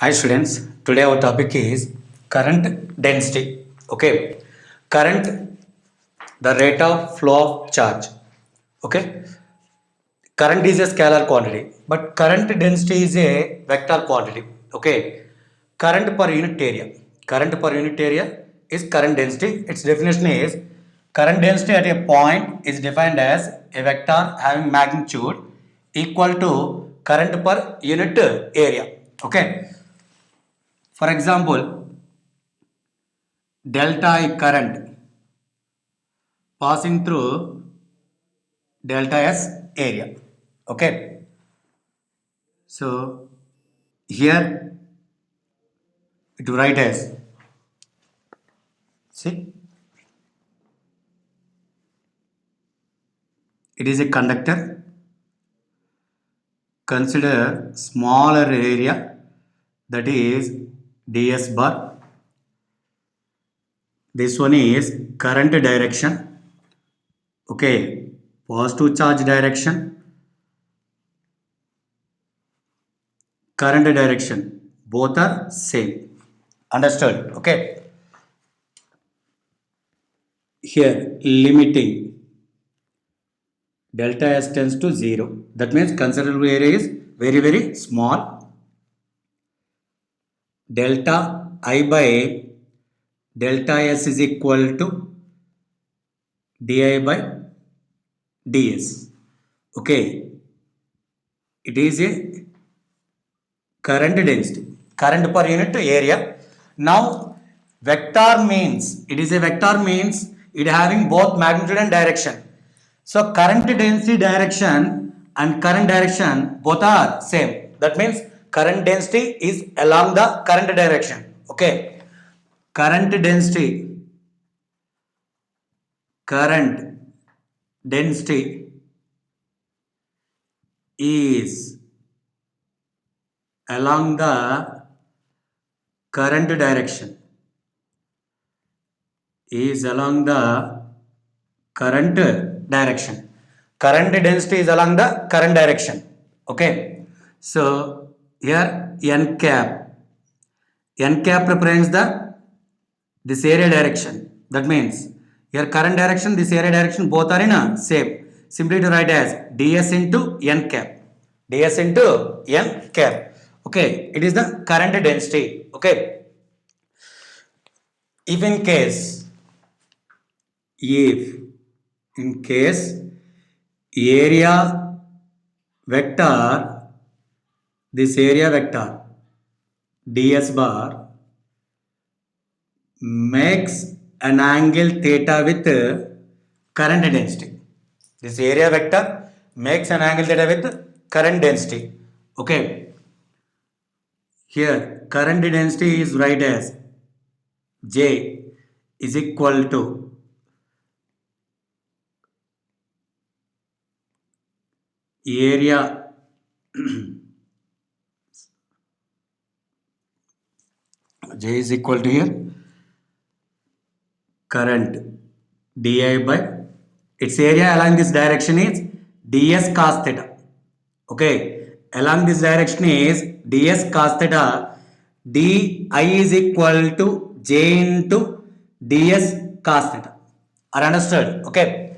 Hi students, today our topic is current density. Okay, current, the rate of flow of charge. Okay, current is a scalar quantity, but current density is a vector quantity. Okay, current per unit area. Current per unit area is current density. Its definition is current density at a point is defined as a vector having magnitude equal to current per unit area. Okay, for example, delta I current passing through delta S area. Okay. So here to write as, see, it is a conductor. Consider smaller area, that is ds bar. This one is current direction. Okay. Positive charge direction, current direction. Both are same. Understood? Okay. Here limiting delta S tends to 0. That means considerable area is very, very small. Delta I by delta S is equal to di by ds. Okay, it is a current density, current per unit area. Now vector means, it is a vector means it having both magnitude and direction. So current density direction and current direction both are same. That means current density is along the current direction. Okay, current density, current density is along the current direction, is along the current direction. Current density is along the current direction. Okay, so here n cap, n cap represents the this area direction. That means here current direction, this area direction, both are in a same. Simply to write as ds into n cap, ds into n cap. Okay, it is the current density. Okay, if in case, if in case area vector, this area vector ds bar makes an angle theta with current density. This area vector makes an angle theta with current density. Okay, here current density is write as J is equal to area J is equal to here current di by its area along this direction is ds cos theta. Okay, along this direction is ds cos theta. Di is equal to j into ds cos theta. Are understood? Okay,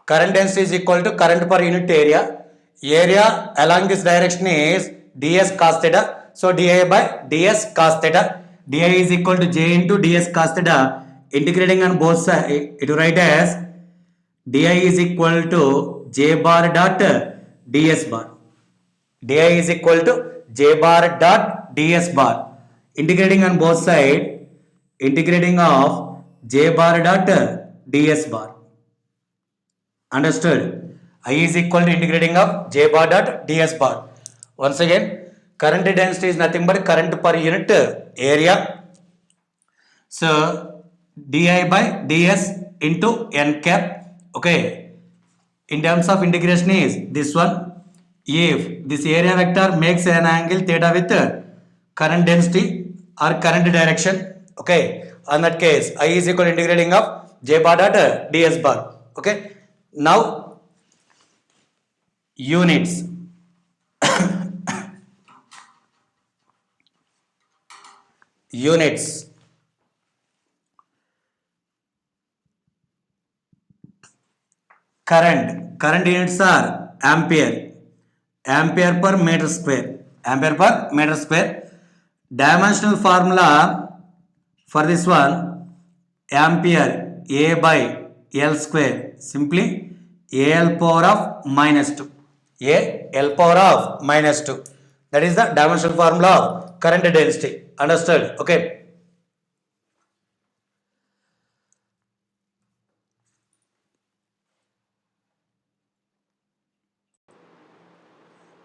current density is equal to current per unit area. Area along this direction is ds cos theta. So di by ds cos theta. Di is equal to j into ds cos theta. Integrating on both sides, it will write as di is equal to j bar dot ds bar. Di is equal to j bar dot ds bar. Integrating on both sides, integrating of j bar dot ds bar. Understood? I is equal to integrating of j bar dot ds bar. Once again, current density is nothing but current per unit area. So di by ds into n cap. Okay, in terms of integration is this one. If this area vector makes an angle theta with current density or current direction, okay, on that case I is equal to integrating of j bar dot ds bar. Okay, now units. units. Current units are ampere per meter square, ampere per meter square. Dimensional formula for this one, ampere A by L square, simply AL power of minus 2, AL power of minus 2. That is the dimensional formula of current density. Understood? Okay.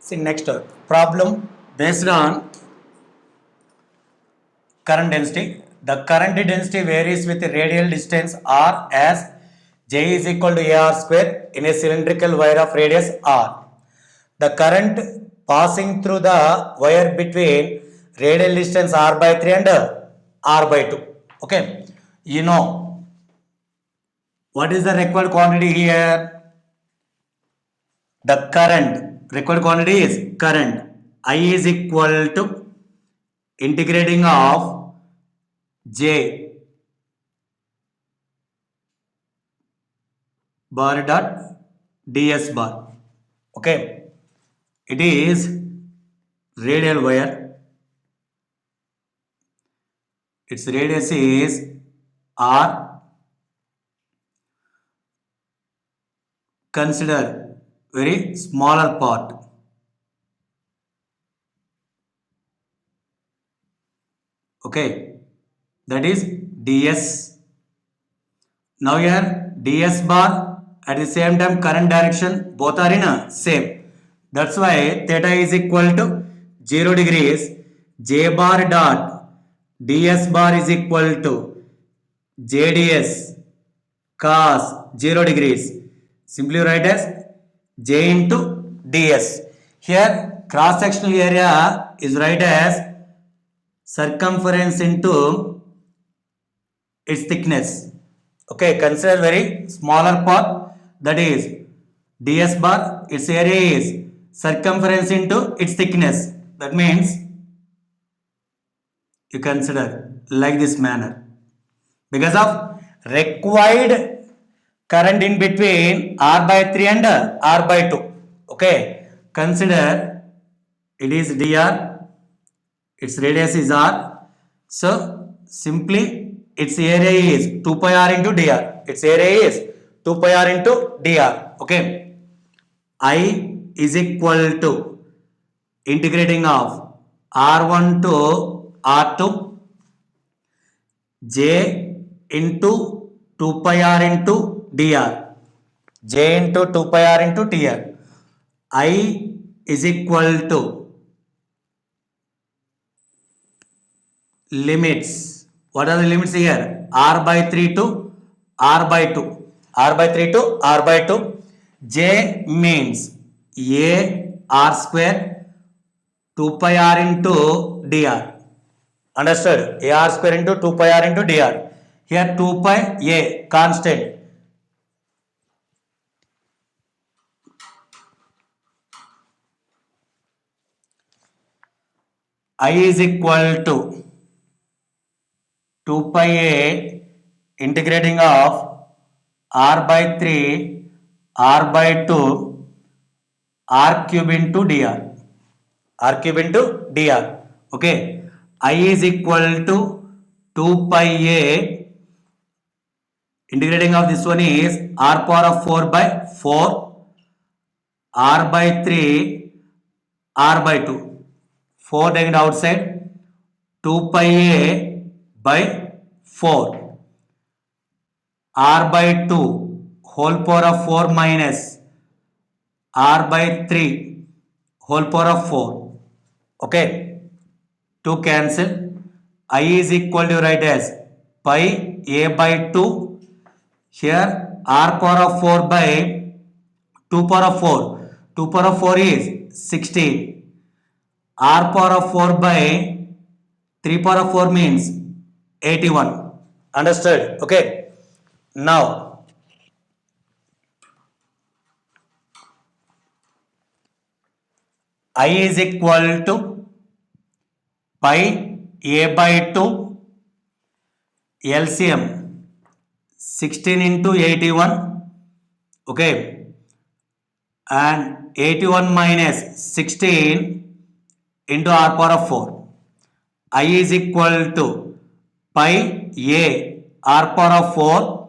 See next problem based on current density. The current density varies with radial distance r as J is equal to AR square in a cylindrical wire of radius r. The current passing through the wire between radial distance r by 3 and r by 2. Okay. You know what is the required quantity here? The current, required quantity is current. I is equal to integrating of J bar dot ds bar. Okay, it is radial wire, its radius is r. Consider very smaller part, okay, that is ds. Now here ds bar at the same time current direction both are in a same. That's why theta is equal to 0 degrees. J bar dot ds bar is equal to jds cos 0 degrees. Simply write as j into ds. Here cross sectional area is write as circumference into its thickness. Okay, consider very smaller part, that is ds bar, its area is circumference into its thickness. That means you consider like this manner. Because of required current in between r by 3 and r by 2. Okay, consider it is dr, its radius is r, so simply its area is 2 pi r into dr, its area is 2 pi r into dr. Okay, I is equal to integrating of r1 to r2 j into 2 pi r into dr, j into 2 pi r into dr. I is equal to limits. What are the limits here? R by 3 to R by 2. R by 3 to R by 2. J means A R square 2 pi R into dr. Understood? A R square into 2 pi R into dr. Here 2 pi A constant. I is equal to 2 pi a integrating of r by 3 r by 2 r cube into dr, r cube into dr. Okay, I is equal to 2 pi a integrating of this one is r power of 4 by 4 r by 3 r by 2, 4 taken outside, 2 pi a by 4 r by 2 whole power of 4 minus r by 3 whole power of 4. Okay, to cancel, I is equal to write as pi a by 2. Here r power of 4 by 2 power of 4, 2 power of 4 is 16, r power of 4 by 3 power of 4 means 81. Understood? Okay, now I is equal to pi A by 2 LCM 16 into 81, okay, and 81 minus 16 into r power of 4. I is equal to pi a r power of 4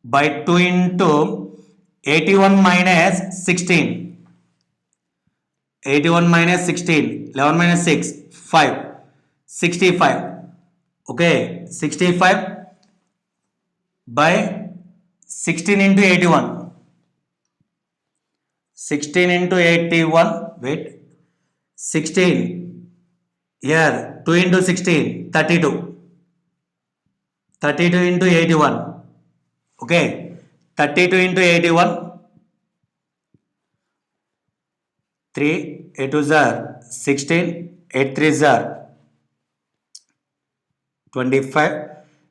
by 2 into 81 minus 16. 81 minus 16, 11 minus 6, 5, 65. Okay, 65 by 16 into 81. 16 into 81, wait, 16, here 2 into 16, 32. 32 into 81, okay, 32 into 81, 3, 8 2s are 16, 8 3s are 25,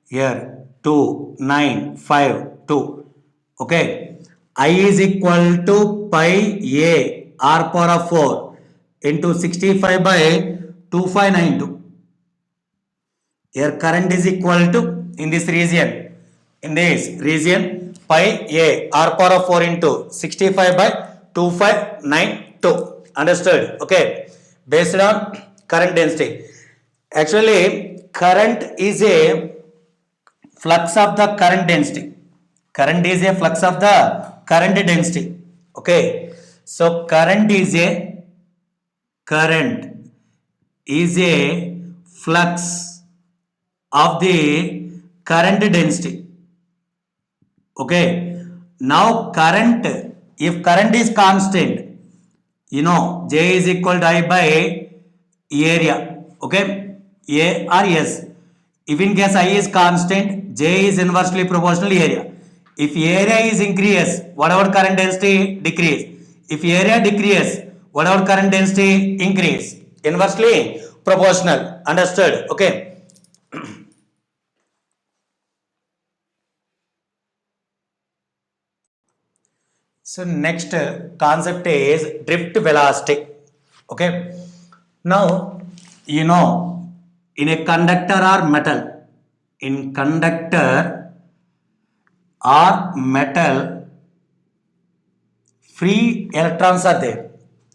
here 2, 9, 5, 2, okay. I is equal to pi a r power of 4 into 65 by 2592. Here current is equal to, in this region pi a r power of 4 into 65 by 2592. Understood? Okay, based on current density. Actually current is a flux of the current density. Current is a flux of the current density. Okay, so current is a flux of the current density. Okay, now current, if current is constant, you know J is equal to I by area. Okay, A or S. If in case I is constant, J is inversely proportional area. If area is increase, whatever current density decrease. If area decrease, whatever current density increase. Inversely proportional. Understood? Okay. So next concept is drift velocity. Okay. Now you know, in a conductor or metal, free electrons are there.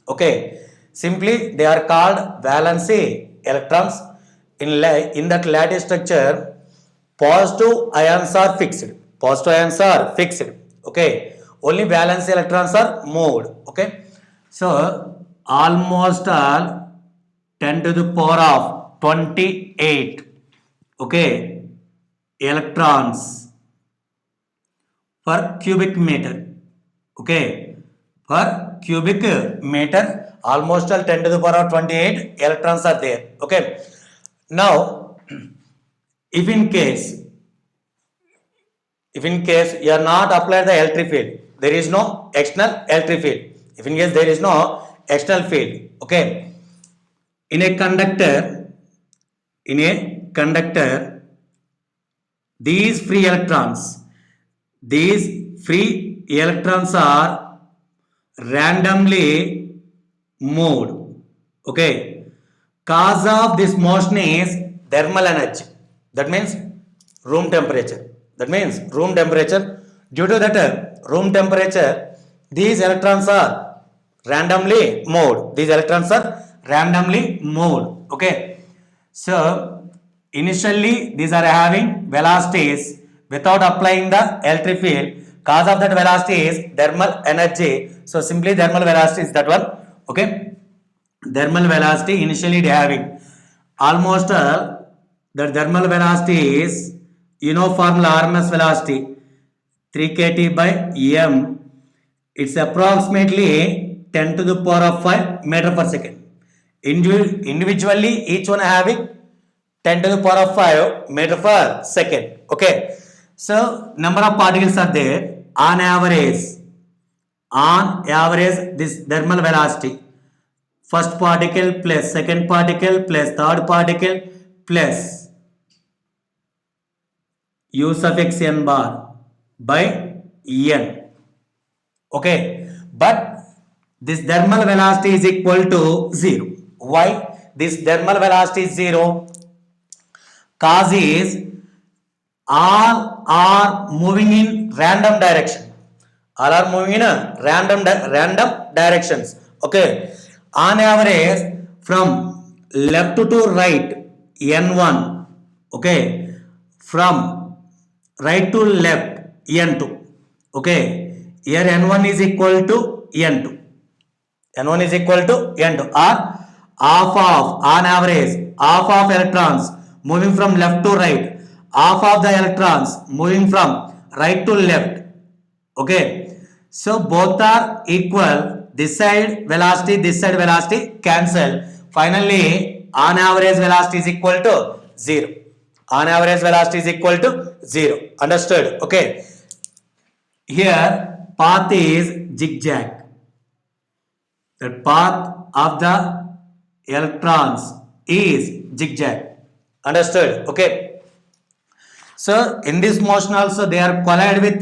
Okay, simply they are called valency electrons. In that lattice structure, positive ions are fixed. Okay, only valence electrons are moved. Okay, so almost all 10 to the power of 28, okay, electrons per cubic meter. Okay, per cubic meter, almost all 10 to the power of 28 electrons are there. Okay, now if in case you are not applied the electric field, there is no external electric field. If in case there is no external field, okay, in a conductor, these free electrons are randomly moved. Okay, cause of this motion is thermal energy. That means room temperature. Due to that room temperature, these electrons are randomly moved. Okay, so initially these are having velocities without applying the electric field. Cause of that velocity is thermal energy. So simply thermal velocity is that one. Okay, thermal velocity initially they having almost the thermal velocity is, you know, formula RMS velocity 3 kt by m. It's approximately 10 to the power of 5 meter per second. Individually each one having 10 to the power of 5 meter per second. Okay, so number of particles are there. On average this thermal velocity, first particle plus second particle plus third particle plus u suffix n bar by n. Okay, but this thermal velocity is equal to 0. Why this thermal velocity is 0? cause is all are moving in random direction. All are moving in a random directions. Okay. On average, from left to right, n1. Okay. From right to left, n2. Okay. Here n1 is equal to n2. N1 is equal to N2 or half of on average half of electrons moving from left to right, half of the electrons moving from right to left. Okay, so both are equal. This side velocity cancel. Finally, on average velocity is equal to 0. On average velocity is equal to 0. Understood? Okay, here path is zigzag. The path of the electrons is zigzag. Understood? Okay. So in this motion also they are collide with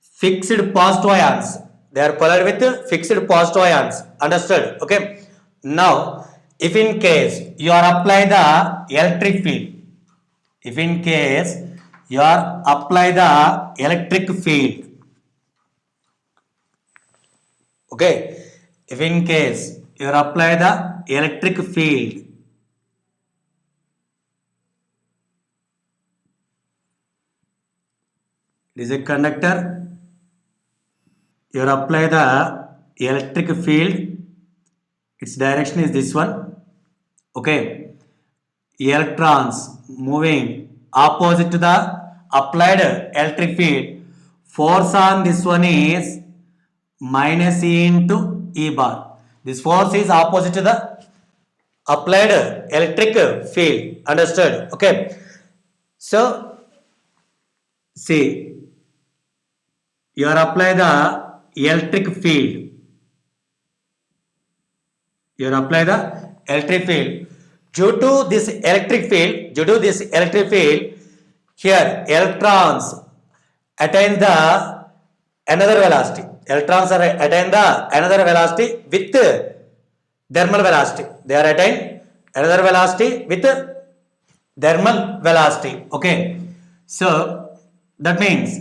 fixed positive ions. They are collide with fixed positive ions. Understood? Okay. Now, if in case you are apply the electric field, if in case you are apply the electric field, okay, if in case you apply the electric field, it is a conductor, you apply the electric field, its direction is this one. Okay, electrons moving opposite to the applied electric field, force on this one is minus E into E bar. This force is opposite to the applied electric field. Understood? Okay. So, see, you are apply the electric field. You apply the electric field. Due to this electric field, here electrons attain the another velocity. Electrons are attain the another velocity with thermal velocity. They are attain another velocity with thermal velocity. Okay. So that means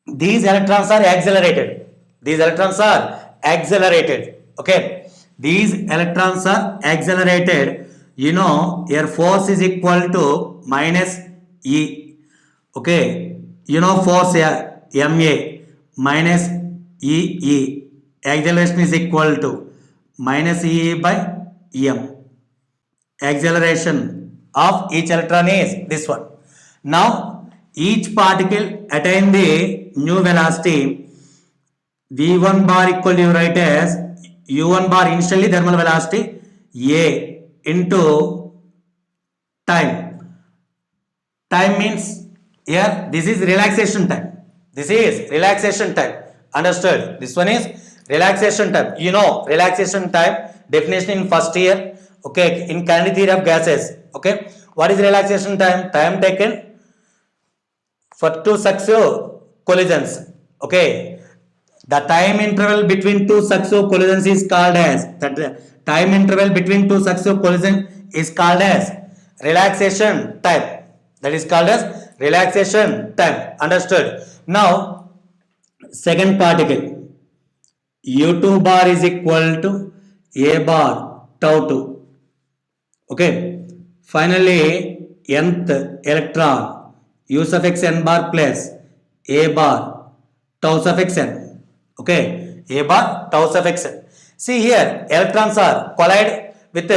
these electrons are accelerated. These electrons are accelerated. Okay. These electrons are accelerated. You know, your force is equal to minus E. Okay. You know, force MA minus EE. Acceleration is equal to minus EE by M. Acceleration of each electron is this one. Now, each particle attain the new velocity. V1 bar equal to you write as U1 bar initially thermal velocity A into time. Time means here this is relaxation time. This is relaxation time. Understood? This one is relaxation time. You know relaxation time definition in first year. Okay, in kinetic theory of gases. Okay, what is relaxation time? Time taken for two successive collisions. Okay, the time interval between two successive collisions is called as time interval between two successive collisions is called as relaxation time. That is called as relaxation time. Understood? Now, second particle U2 bar is equal to A bar tau 2. Okay. Finally, nth electron U suffix n bar plus A bar tau suffix n. Okay. A bar tau suffix n. See here, electrons are collide with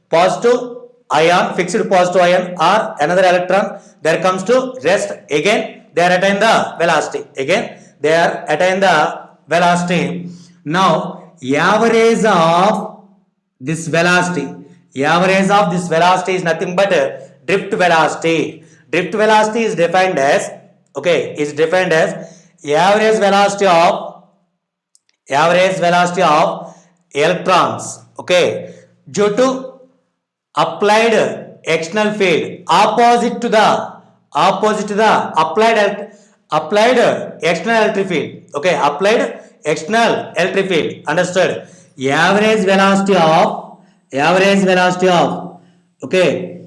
positive ion, fixed positive ion or another electron. There comes to rest. Again, they are attain the velocity. Again, they are attain the velocity. Now, average of this velocity is nothing but drift velocity. Drift velocity is defined as average velocity of electrons. Okay, due to applied external field opposite to the applied external electric field. Okay, applied external electric field. Understood? Average velocity of okay,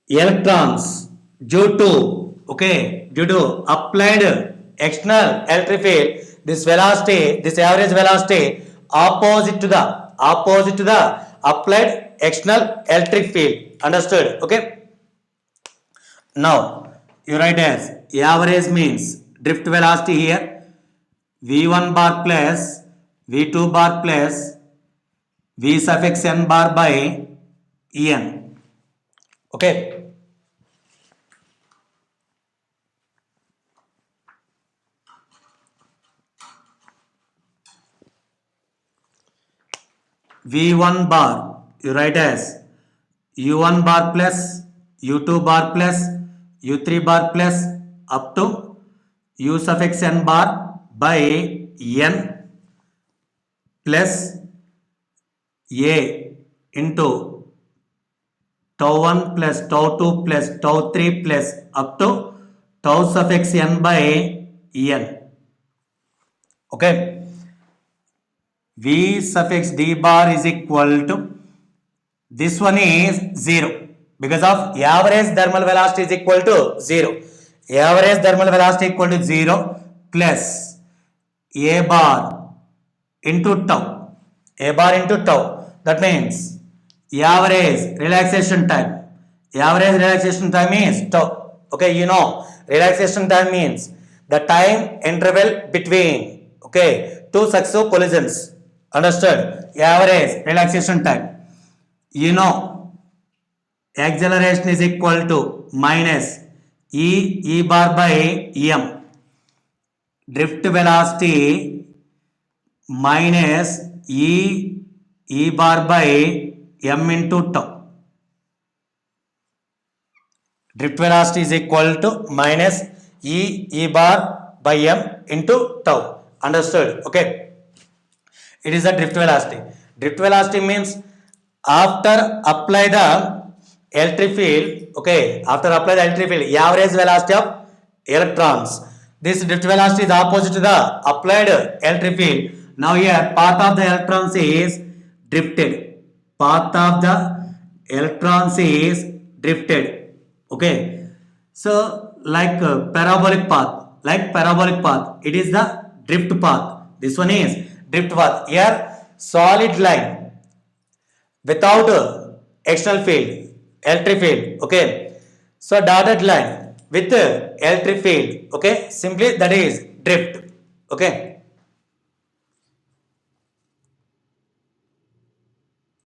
electrons due to applied external electric field, this average velocity opposite to the applied external electric field. Understood? Okay. Now you write as average means drift velocity here v1 bar plus v2 bar plus v suffix n bar by en. Okay. v1 bar you write as u1 bar plus u2 bar plus u3 bar plus up to u suffix n bar by n plus a into tau 1 plus tau 2 plus tau 3 plus up to tau suffix n by en. Okay. V suffix d bar is equal to, this one is 0 because of average thermal velocity is equal to 0. Average thermal velocity equal to 0 plus a bar into tau. A bar into tau. That means average relaxation time. Average relaxation time is tau. Okay, you know relaxation time means the time interval between two successive collisions. Understood? Average relaxation time. You know acceleration is equal to minus e bar by m. Drift velocity minus e bar by m into tau. Drift velocity is equal to minus e bar by m into tau. Understood? Okay. It is the drift velocity. Drift velocity means after apply the electric field, after apply the electric field, average velocity of electrons. This drift velocity is opposite to the applied electric field. Now here path of the electrons is drifted. Path of the electrons is drifted. Okay. So like parabolic path, it is the drift path. This one is drift path. Here solid line without external field, electric field. Okay. So dotted line with electric field. Okay. Simply that is drift. Okay.